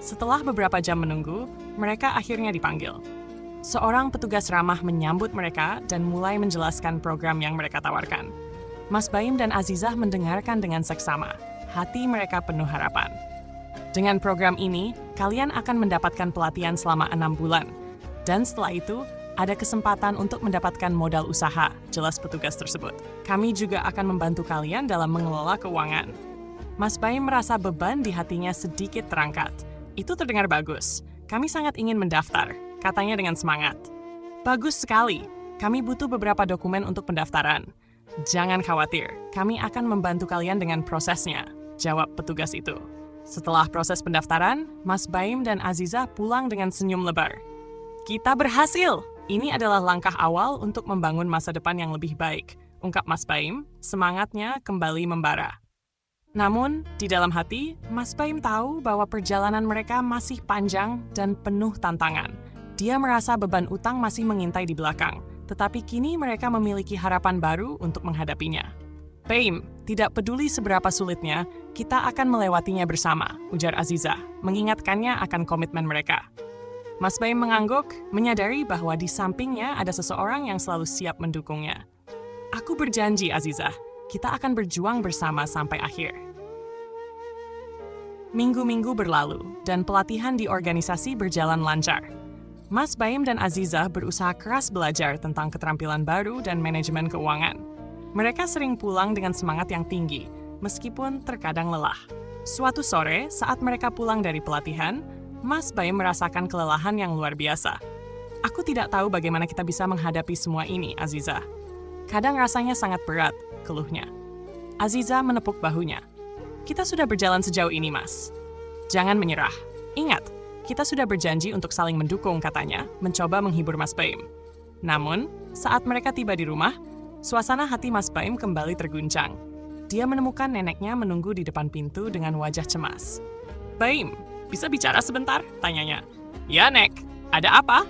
Setelah beberapa jam menunggu, mereka akhirnya dipanggil. Seorang petugas ramah menyambut mereka dan mulai menjelaskan program yang mereka tawarkan. Mas Baim dan Azizah mendengarkan dengan seksama. Hati mereka penuh harapan. Dengan program ini, kalian akan mendapatkan pelatihan selama 6 bulan. Dan setelah itu, ada kesempatan untuk mendapatkan modal usaha, jelas petugas tersebut. Kami juga akan membantu kalian dalam mengelola keuangan. Mas Baim merasa beban di hatinya sedikit terangkat. Itu terdengar bagus. Kami sangat ingin mendaftar, katanya dengan semangat. Bagus sekali. Kami butuh beberapa dokumen untuk pendaftaran. Jangan khawatir, kami akan membantu kalian dengan prosesnya, jawab petugas itu. Setelah proses pendaftaran, Mas Baim dan Azizah pulang dengan senyum lebar. Kita berhasil! Ini adalah langkah awal untuk membangun masa depan yang lebih baik, ungkap Mas Baim, semangatnya kembali membara. Namun, di dalam hati, Mas Baim tahu bahwa perjalanan mereka masih panjang dan penuh tantangan. Dia merasa beban utang masih mengintai di belakang, tetapi kini mereka memiliki harapan baru untuk menghadapinya. Baim, tidak peduli seberapa sulitnya, kita akan melewatinya bersama, ujar Azizah, mengingatkannya akan komitmen mereka. Mas Baim mengangguk, menyadari bahwa di sampingnya ada seseorang yang selalu siap mendukungnya. Aku berjanji, Azizah, kita akan berjuang bersama sampai akhir. Minggu-minggu berlalu, dan pelatihan di organisasi berjalan lancar. Mas Baim dan Azizah berusaha keras belajar tentang keterampilan baru dan manajemen keuangan. Mereka sering pulang dengan semangat yang tinggi, meskipun terkadang lelah. Suatu sore, saat mereka pulang dari pelatihan, Mas Baim merasakan kelelahan yang luar biasa. Aku tidak tahu bagaimana kita bisa menghadapi semua ini, Aziza. Kadang rasanya sangat berat, keluhnya. Aziza menepuk bahunya. Kita sudah berjalan sejauh ini, Mas. Jangan menyerah. Ingat, kita sudah berjanji untuk saling mendukung, katanya, mencoba menghibur Mas Baim. Namun, saat mereka tiba di rumah, suasana hati Mas Baim kembali terguncang. Dia menemukan neneknya menunggu di depan pintu dengan wajah cemas. Baim, bisa bicara sebentar? Tanyanya. Ya, Nek. Ada apa?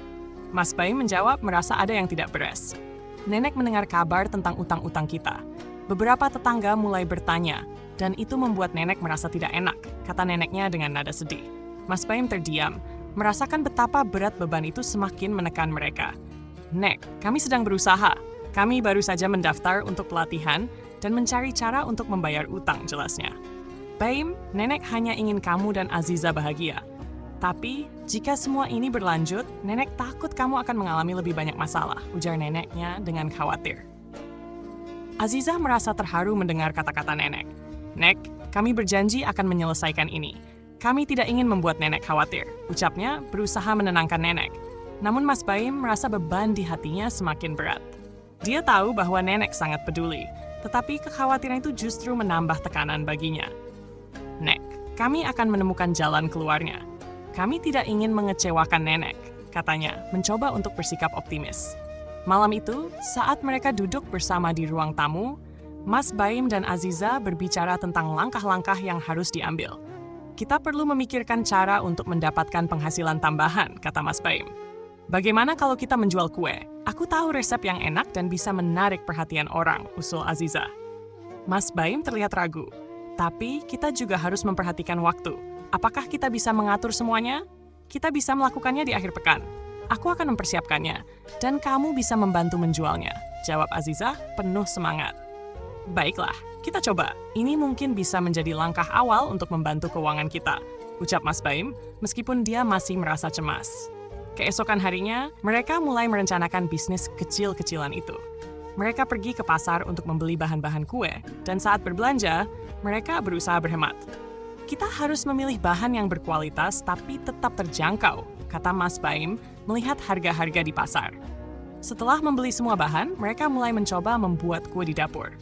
Mas Baim menjawab merasa ada yang tidak beres. Nenek mendengar kabar tentang utang-utang kita. Beberapa tetangga mulai bertanya, dan itu membuat nenek merasa tidak enak, kata neneknya dengan nada sedih. Mas Baim terdiam, merasakan betapa berat beban itu semakin menekan mereka. Nek, kami sedang berusaha. Kami baru saja mendaftar untuk pelatihan dan mencari cara untuk membayar utang, jelasnya. Baim, nenek hanya ingin kamu dan Aziza bahagia. Tapi, jika semua ini berlanjut, nenek takut kamu akan mengalami lebih banyak masalah, ujar neneknya dengan khawatir. Aziza merasa terharu mendengar kata-kata nenek. Nek, kami berjanji akan menyelesaikan ini. Kami tidak ingin membuat nenek khawatir, ucapnya berusaha menenangkan nenek. Namun Mas Baim merasa beban di hatinya semakin berat. Dia tahu bahwa nenek sangat peduli, tetapi kekhawatiran itu justru menambah tekanan baginya. Nek, kami akan menemukan jalan keluarnya. Kami tidak ingin mengecewakan nenek, katanya, mencoba untuk bersikap optimis. Malam itu, saat mereka duduk bersama di ruang tamu, Mas Baim dan Aziza berbicara tentang langkah-langkah yang harus diambil. Kita perlu memikirkan cara untuk mendapatkan penghasilan tambahan, kata Mas Baim. Bagaimana kalau kita menjual kue? Aku tahu resep yang enak dan bisa menarik perhatian orang, usul Aziza. Mas Baim terlihat ragu. Tapi kita juga harus memperhatikan waktu. Apakah kita bisa mengatur semuanya? Kita bisa melakukannya di akhir pekan. Aku akan mempersiapkannya, dan kamu bisa membantu menjualnya, jawab Aziza penuh semangat. Baiklah, kita coba. Ini mungkin bisa menjadi langkah awal untuk membantu keuangan kita, ucap Mas Baim, meskipun dia masih merasa cemas. Keesokan harinya, mereka mulai merencanakan bisnis kecil-kecilan itu. Mereka pergi ke pasar untuk membeli bahan-bahan kue, dan saat berbelanja, mereka berusaha berhemat. Kita harus memilih bahan yang berkualitas tapi tetap terjangkau, kata Mas Baim, melihat harga-harga di pasar. Setelah membeli semua bahan, mereka mulai mencoba membuat kue di dapur.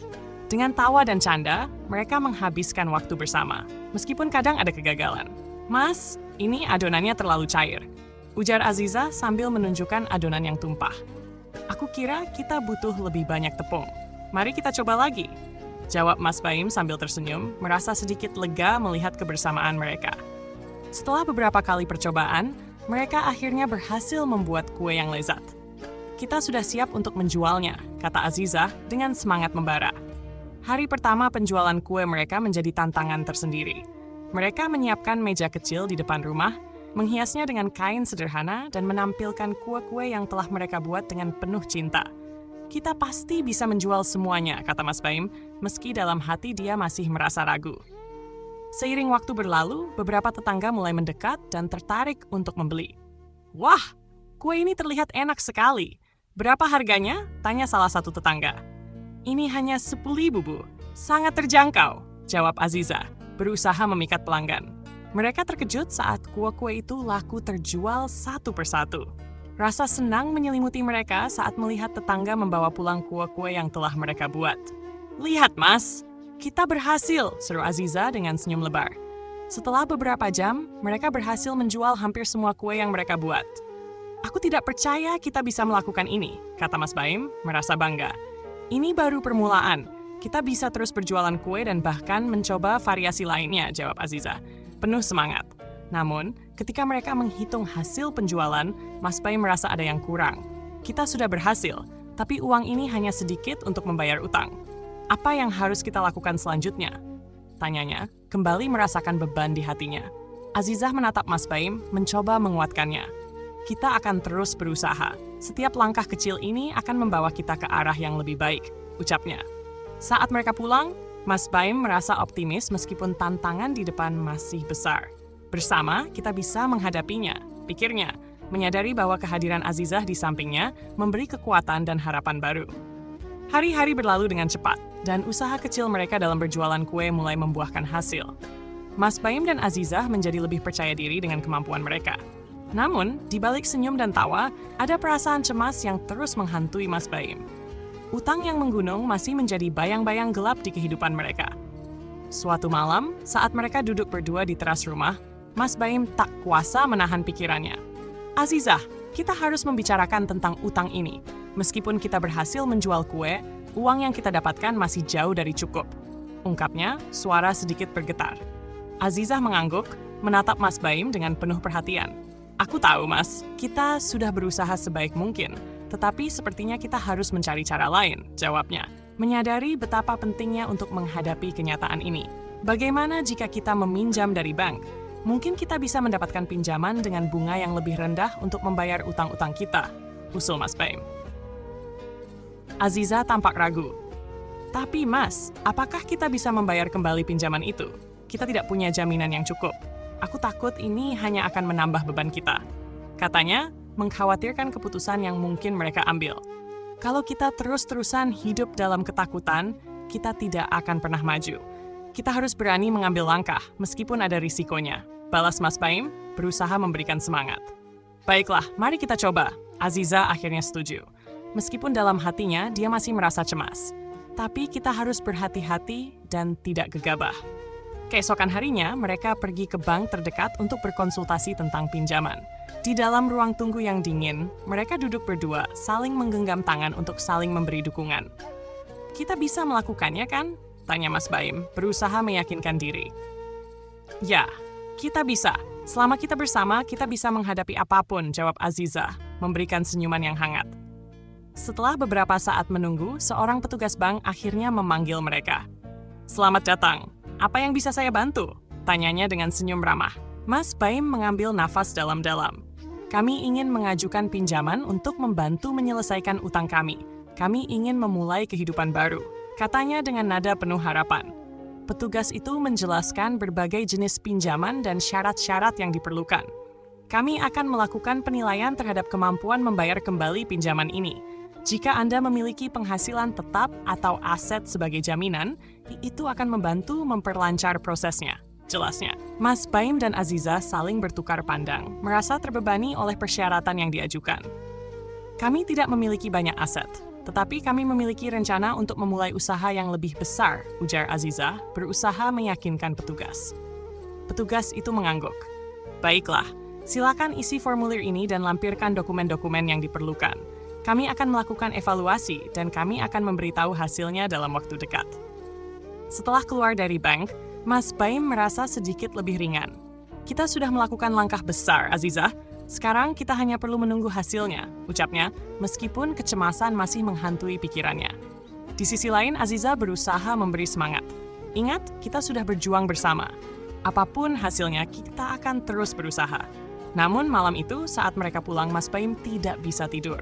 Dengan tawa dan canda, mereka menghabiskan waktu bersama, meskipun kadang ada kegagalan. Mas, ini adonannya terlalu cair, ujar Aziza sambil menunjukkan adonan yang tumpah. Aku kira kita butuh lebih banyak tepung. Mari kita coba lagi, jawab Mas Baim sambil tersenyum, merasa sedikit lega melihat kebersamaan mereka. Setelah beberapa kali percobaan, mereka akhirnya berhasil membuat kue yang lezat. Kita sudah siap untuk menjualnya, kata Aziza dengan semangat membara. Hari pertama penjualan kue mereka menjadi tantangan tersendiri. Mereka menyiapkan meja kecil di depan rumah, menghiasnya dengan kain sederhana dan menampilkan kue-kue yang telah mereka buat dengan penuh cinta. Kita pasti bisa menjual semuanya, kata Mas Baim, meski dalam hati dia masih merasa ragu. Seiring waktu berlalu, beberapa tetangga mulai mendekat dan tertarik untuk membeli. Wah, kue ini terlihat enak sekali. Berapa harganya? Tanya salah satu tetangga. Ini hanya 10.000, Bu. Sangat terjangkau, jawab Aziza, berusaha memikat pelanggan. Mereka terkejut saat kue-kue itu laku terjual satu persatu. Rasa senang menyelimuti mereka saat melihat tetangga membawa pulang kue-kue yang telah mereka buat. Lihat, Mas, kita berhasil, seru Aziza dengan senyum lebar. Setelah beberapa jam, mereka berhasil menjual hampir semua kue yang mereka buat. Aku tidak percaya kita bisa melakukan ini, kata Mas Baim, merasa bangga. Ini baru permulaan. Kita bisa terus berjualan kue dan bahkan mencoba variasi lainnya, jawab Aziza, penuh semangat. Namun, ketika mereka menghitung hasil penjualan, Mas Baim merasa ada yang kurang. Kita sudah berhasil, tapi uang ini hanya sedikit untuk membayar utang. Apa yang harus kita lakukan selanjutnya? Tanyanya, kembali merasakan beban di hatinya. Azizah menatap Mas Baim, mencoba menguatkannya. Kita akan terus berusaha. Setiap langkah kecil ini akan membawa kita ke arah yang lebih baik, ucapnya. Saat mereka pulang, Mas Baim merasa optimis meskipun tantangan di depan masih besar. Bersama, kita bisa menghadapinya, pikirnya, menyadari bahwa kehadiran Azizah di sampingnya memberi kekuatan dan harapan baru. Hari-hari berlalu dengan cepat, dan usaha kecil mereka dalam berjualan kue mulai membuahkan hasil. Mas Baim dan Azizah menjadi lebih percaya diri dengan kemampuan mereka. Namun, di balik senyum dan tawa, ada perasaan cemas yang terus menghantui Mas Baim. Utang yang menggunung masih menjadi bayang-bayang gelap di kehidupan mereka. Suatu malam, saat mereka duduk berdua di teras rumah, Mas Baim tak kuasa menahan pikirannya. "Azizah, kita harus membicarakan tentang utang ini. Meskipun kita berhasil menjual kue, uang yang kita dapatkan masih jauh dari cukup," ungkapnya, suara sedikit bergetar. Azizah mengangguk, menatap Mas Baim dengan penuh perhatian. "Aku tahu, Mas, kita sudah berusaha sebaik mungkin, tetapi sepertinya kita harus mencari cara lain," jawabnya. Menyadari betapa pentingnya untuk menghadapi kenyataan ini. Bagaimana jika kita meminjam dari bank? Mungkin kita bisa mendapatkan pinjaman dengan bunga yang lebih rendah untuk membayar utang-utang kita, usul Mas Baim. Azizah tampak ragu. "Tapi Mas, apakah kita bisa membayar kembali pinjaman itu? Kita tidak punya jaminan yang cukup. Aku takut ini hanya akan menambah beban kita," katanya, mengkhawatirkan keputusan yang mungkin mereka ambil. "Kalau kita terus-terusan hidup dalam ketakutan, kita tidak akan pernah maju. Kita harus berani mengambil langkah, meskipun ada risikonya," balas Mas Baim, berusaha memberikan semangat. "Baiklah, mari kita coba." Azizah akhirnya setuju. Meskipun dalam hatinya dia masih merasa cemas. Tapi kita harus berhati-hati dan tidak gegabah. Keesokan harinya, mereka pergi ke bank terdekat untuk berkonsultasi tentang pinjaman. Di dalam ruang tunggu yang dingin, mereka duduk berdua, saling menggenggam tangan untuk saling memberi dukungan. "Kita bisa melakukannya, kan?" tanya Mas Baim, berusaha meyakinkan diri. "Ya, kita bisa. Selama kita bersama, kita bisa menghadapi apapun," jawab Azizah, memberikan senyuman yang hangat. Setelah beberapa saat menunggu, seorang petugas bank akhirnya memanggil mereka. "Selamat datang. Apa yang bisa saya bantu?" tanyanya dengan senyum ramah. Mas Baim mengambil nafas dalam-dalam. "Kami ingin mengajukan pinjaman untuk membantu menyelesaikan utang kami. Kami ingin memulai kehidupan baru," katanya dengan nada penuh harapan. Petugas itu menjelaskan berbagai jenis pinjaman dan syarat-syarat yang diperlukan. "Kami akan melakukan penilaian terhadap kemampuan membayar kembali pinjaman ini. Jika Anda memiliki penghasilan tetap atau aset sebagai jaminan, itu akan membantu memperlancar prosesnya," jelasnya. Mas Baim dan Azizah saling bertukar pandang, merasa terbebani oleh persyaratan yang diajukan. "Kami tidak memiliki banyak aset, tetapi kami memiliki rencana untuk memulai usaha yang lebih besar," ujar Azizah, berusaha meyakinkan petugas. Petugas itu mengangguk. "Baiklah, silakan isi formulir ini dan lampirkan dokumen-dokumen yang diperlukan. Kami akan melakukan evaluasi dan kami akan memberitahu hasilnya dalam waktu dekat." Setelah keluar dari bank, Mas Baim merasa sedikit lebih ringan. "Kita sudah melakukan langkah besar, Azizah. Sekarang kita hanya perlu menunggu hasilnya," ucapnya, meskipun kecemasan masih menghantui pikirannya. Di sisi lain, Azizah berusaha memberi semangat. "Ingat, kita sudah berjuang bersama. Apapun hasilnya, kita akan terus berusaha." Namun malam itu, saat mereka pulang, Mas Baim tidak bisa tidur.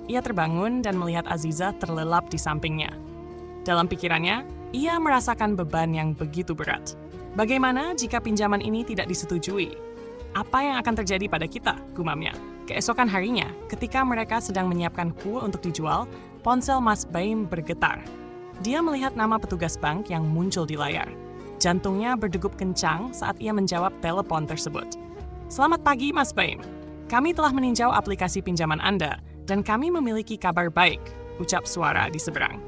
Ia terbangun dan melihat Azizah terlelap di sampingnya. Dalam pikirannya, ia merasakan beban yang begitu berat. Bagaimana jika pinjaman ini tidak disetujui? "Apa yang akan terjadi pada kita?" gumamnya. Keesokan harinya, ketika mereka sedang menyiapkan kue untuk dijual, ponsel Mas Baim bergetar. Dia melihat nama petugas bank yang muncul di layar. Jantungnya berdegup kencang saat ia menjawab telepon tersebut. "Selamat pagi, Mas Baim. Kami telah meninjau aplikasi pinjaman Anda, dan kami memiliki kabar baik," ucap suara di seberang.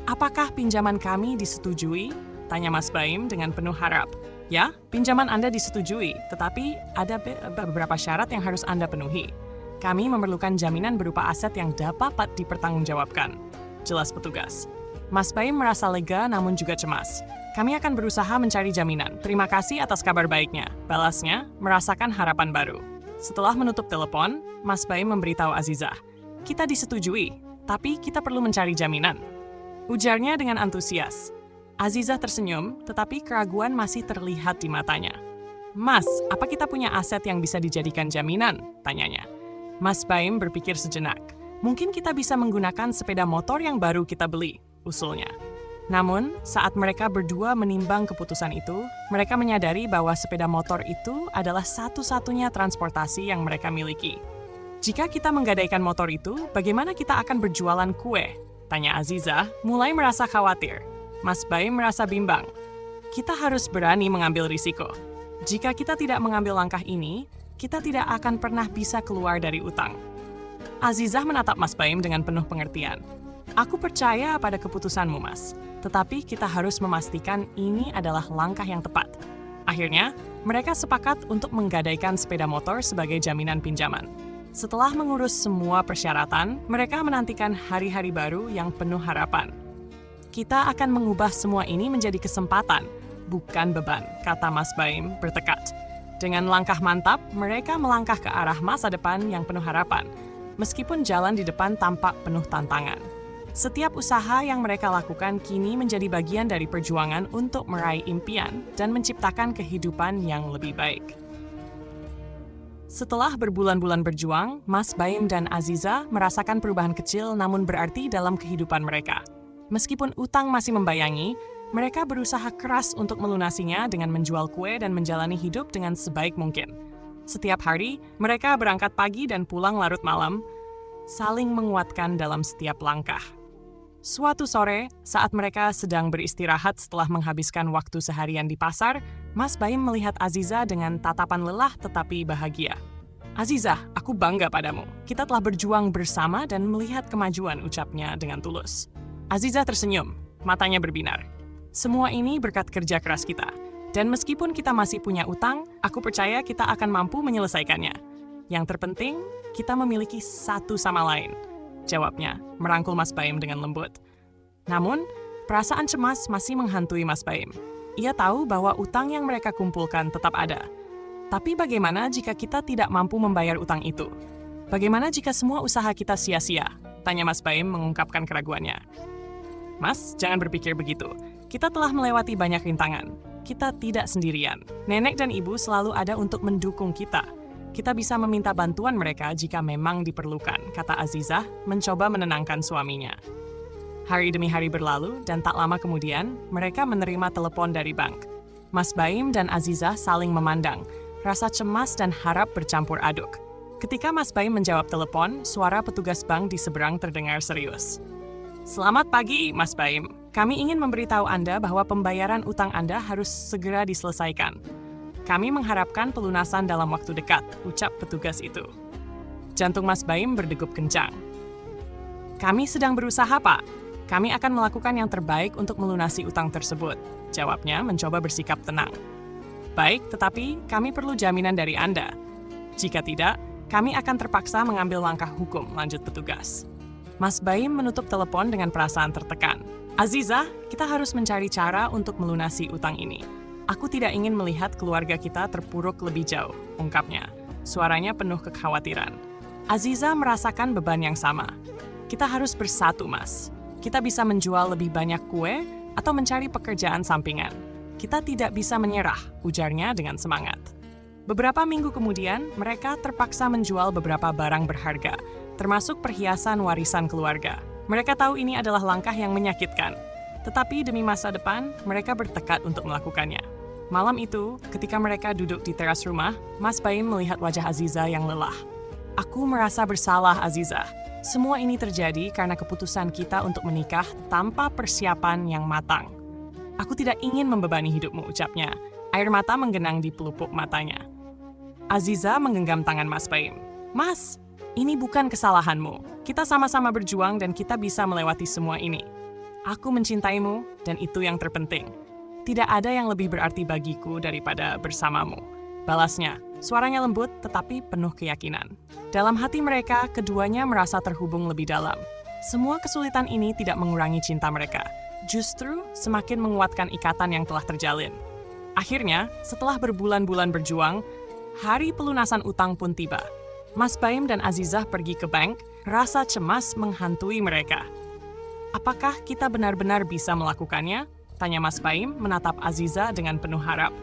"Apakah pinjaman kami disetujui?" tanya Mas Baim dengan penuh harap. "Ya, pinjaman Anda disetujui, tetapi ada beberapa syarat yang harus Anda penuhi. Kami memerlukan jaminan berupa aset yang dapat dipertanggungjawabkan," jelas petugas. Mas Baim merasa lega namun juga cemas. "Kami akan berusaha mencari jaminan. Terima kasih atas kabar baiknya," balasnya, merasakan harapan baru. Setelah menutup telepon, Mas Baim memberitahu Azizah, "Kita disetujui, tapi kita perlu mencari jaminan," ujarnya dengan antusias. Azizah tersenyum, tetapi keraguan masih terlihat di matanya. "Mas, apa kita punya aset yang bisa dijadikan jaminan?" tanyanya. Mas Baim berpikir sejenak. "Mungkin kita bisa menggunakan sepeda motor yang baru kita beli," usulnya. Namun, saat mereka berdua menimbang keputusan itu, mereka menyadari bahwa sepeda motor itu adalah satu-satunya transportasi yang mereka miliki. "Jika kita menggadaikan motor itu, bagaimana kita akan berjualan kue?" Tanya Azizah, mulai merasa khawatir. Mas Baim merasa bimbang. Kita harus berani mengambil risiko. Jika kita tidak mengambil langkah ini, kita tidak akan pernah bisa keluar dari utang. Azizah menatap Mas Baim dengan penuh pengertian. Aku percaya pada keputusanmu, Mas. Tetapi kita harus memastikan ini adalah langkah yang tepat. Akhirnya, mereka sepakat untuk menggadaikan sepeda motor sebagai jaminan pinjaman. Setelah mengurus semua persyaratan, mereka menantikan hari-hari baru yang penuh harapan. Kita akan mengubah semua ini menjadi kesempatan, bukan beban, kata Mas Baim bertekad. Dengan langkah mantap, mereka melangkah ke arah masa depan yang penuh harapan, meskipun jalan di depan tampak penuh tantangan. Setiap usaha yang mereka lakukan kini menjadi bagian dari perjuangan untuk meraih impian dan menciptakan kehidupan yang lebih baik. Setelah berbulan-bulan berjuang, Mas Baim dan Azizah merasakan perubahan kecil namun berarti dalam kehidupan mereka. Meskipun utang masih membayangi, mereka berusaha keras untuk melunasinya dengan menjual kue dan menjalani hidup dengan sebaik mungkin. Setiap hari, mereka berangkat pagi dan pulang larut malam, saling menguatkan dalam setiap langkah. Suatu sore, saat mereka sedang beristirahat setelah menghabiskan waktu seharian di pasar, Mas Baim melihat Azizah dengan tatapan lelah tetapi bahagia. Azizah, aku bangga padamu. Kita telah berjuang bersama dan melihat kemajuan, ucapnya dengan tulus. Azizah tersenyum, matanya berbinar. Semua ini berkat kerja keras kita. Dan meskipun kita masih punya utang, aku percaya kita akan mampu menyelesaikannya. Yang terpenting, kita memiliki satu sama lain. Jawabnya, merangkul Mas Baim dengan lembut. Namun, perasaan cemas masih menghantui Mas Baim. Ia tahu bahwa utang yang mereka kumpulkan tetap ada. Tapi bagaimana jika kita tidak mampu membayar utang itu? Bagaimana jika semua usaha kita sia-sia? Tanya Mas Baim mengungkapkan keraguannya. Mas, jangan berpikir begitu. Kita telah melewati banyak rintangan. Kita tidak sendirian. Nenek dan ibu selalu ada untuk mendukung kita. Kita bisa meminta bantuan mereka jika memang diperlukan, kata Azizah, mencoba menenangkan suaminya. Hari demi hari berlalu, dan tak lama kemudian, mereka menerima telepon dari bank. Mas Baim dan Azizah saling memandang, rasa cemas dan harap bercampur aduk. Ketika Mas Baim menjawab telepon, suara petugas bank di seberang terdengar serius. Selamat pagi, Mas Baim. Kami ingin memberitahu Anda bahwa pembayaran utang Anda harus segera diselesaikan. Kami mengharapkan pelunasan dalam waktu dekat, ucap petugas itu. Jantung Mas Baim berdegup kencang. Kami sedang berusaha, Pak. Kami akan melakukan yang terbaik untuk melunasi utang tersebut, jawabnya mencoba bersikap tenang. Baik, tetapi kami perlu jaminan dari Anda. Jika tidak, kami akan terpaksa mengambil langkah hukum, lanjut petugas. Mas Baim menutup telepon dengan perasaan tertekan. Azizah, kita harus mencari cara untuk melunasi utang ini. Aku tidak ingin melihat keluarga kita terpuruk lebih jauh, ungkapnya. Suaranya penuh kekhawatiran. Azizah merasakan beban yang sama. Kita harus bersatu, Mas. Kita bisa menjual lebih banyak kue atau mencari pekerjaan sampingan. Kita tidak bisa menyerah, ujarnya dengan semangat. Beberapa minggu kemudian, mereka terpaksa menjual beberapa barang berharga, termasuk perhiasan warisan keluarga. Mereka tahu ini adalah langkah yang menyakitkan. Tetapi demi masa depan, mereka bertekad untuk melakukannya. Malam itu, ketika mereka duduk di teras rumah, Mas Baim melihat wajah Azizah yang lelah. Aku merasa bersalah, Azizah. Semua ini terjadi karena keputusan kita untuk menikah tanpa persiapan yang matang. Aku tidak ingin membebani hidupmu, ucapnya. Air mata menggenang di pelupuk matanya. Azizah menggenggam tangan Mas Baim. Mas, ini bukan kesalahanmu. Kita sama-sama berjuang dan kita bisa melewati semua ini. Aku mencintaimu dan itu yang terpenting. Tidak ada yang lebih berarti bagiku daripada bersamamu. Balasnya, suaranya lembut tetapi penuh keyakinan. Dalam hati mereka, keduanya merasa terhubung lebih dalam. Semua kesulitan ini tidak mengurangi cinta mereka. Justru semakin menguatkan ikatan yang telah terjalin. Akhirnya, setelah berbulan-bulan berjuang, hari pelunasan utang pun tiba. Mas Baim dan Azizah pergi ke bank, rasa cemas menghantui mereka. Apakah kita benar-benar bisa melakukannya? Tanya Mas Baim menatap Azizah dengan penuh harap.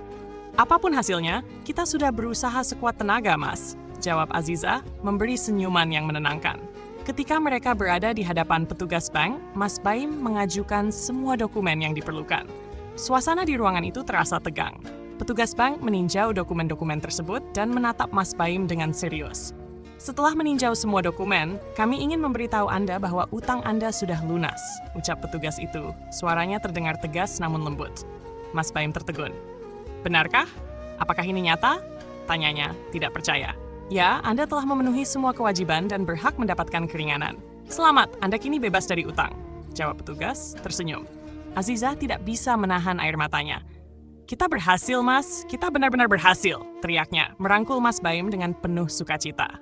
Apapun hasilnya, kita sudah berusaha sekuat tenaga, Mas, jawab Azizah, memberi senyuman yang menenangkan. Ketika mereka berada di hadapan petugas bank, Mas Baim mengajukan semua dokumen yang diperlukan. Suasana di ruangan itu terasa tegang. Petugas bank meninjau dokumen-dokumen tersebut dan menatap Mas Baim dengan serius. Setelah meninjau semua dokumen, kami ingin memberitahu Anda bahwa utang Anda sudah lunas, ucap petugas itu. Suaranya terdengar tegas namun lembut. Mas Baim tertegun. Benarkah? Apakah ini nyata? Tanyanya, tidak percaya. Ya, Anda telah memenuhi semua kewajiban dan berhak mendapatkan keringanan. Selamat, Anda kini bebas dari utang, jawab petugas, tersenyum. Azizah tidak bisa menahan air matanya. Kita berhasil, Mas. Kita benar-benar berhasil, teriaknya, merangkul Mas Baim dengan penuh sukacita.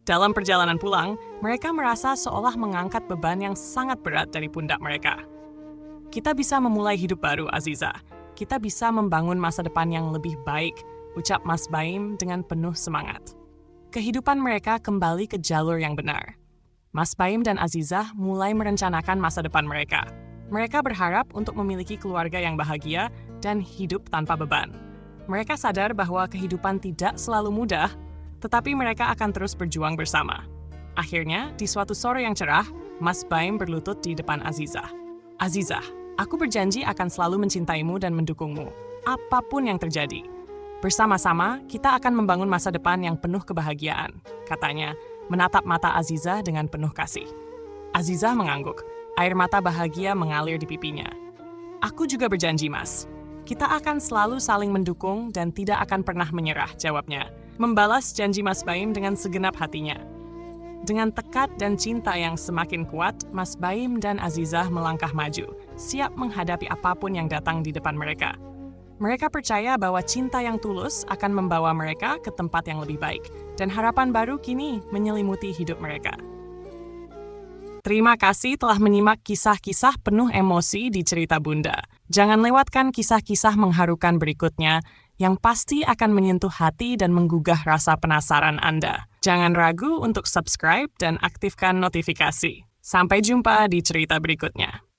Dalam perjalanan pulang, mereka merasa seolah mengangkat beban yang sangat berat dari pundak mereka. Kita bisa memulai hidup baru, Azizah. Kita bisa membangun masa depan yang lebih baik, ucap Mas Baim dengan penuh semangat. Kehidupan mereka kembali ke jalur yang benar. Mas Baim dan Azizah mulai merencanakan masa depan mereka. Mereka berharap untuk memiliki keluarga yang bahagia dan hidup tanpa beban. Mereka sadar bahwa kehidupan tidak selalu mudah, tetapi mereka akan terus berjuang bersama. Akhirnya, di suatu sore yang cerah, Mas Baim berlutut di depan Azizah. Azizah, aku berjanji akan selalu mencintaimu dan mendukungmu, apapun yang terjadi. Bersama-sama, kita akan membangun masa depan yang penuh kebahagiaan, katanya, menatap mata Azizah dengan penuh kasih. Azizah mengangguk, air mata bahagia mengalir di pipinya. Aku juga berjanji, Mas. Kita akan selalu saling mendukung dan tidak akan pernah menyerah, jawabnya. Membalas janji Mas Baim dengan segenap hatinya. Dengan tekad dan cinta yang semakin kuat, Mas Baim dan Azizah melangkah maju, siap menghadapi apapun yang datang di depan mereka. Mereka percaya bahwa cinta yang tulus akan membawa mereka ke tempat yang lebih baik, dan harapan baru kini menyelimuti hidup mereka. Terima kasih telah menyimak kisah-kisah penuh emosi di Cerita Bunda. Jangan lewatkan kisah-kisah mengharukan berikutnya yang pasti akan menyentuh hati dan menggugah rasa penasaran Anda. Jangan ragu untuk subscribe dan aktifkan notifikasi. Sampai jumpa di cerita berikutnya.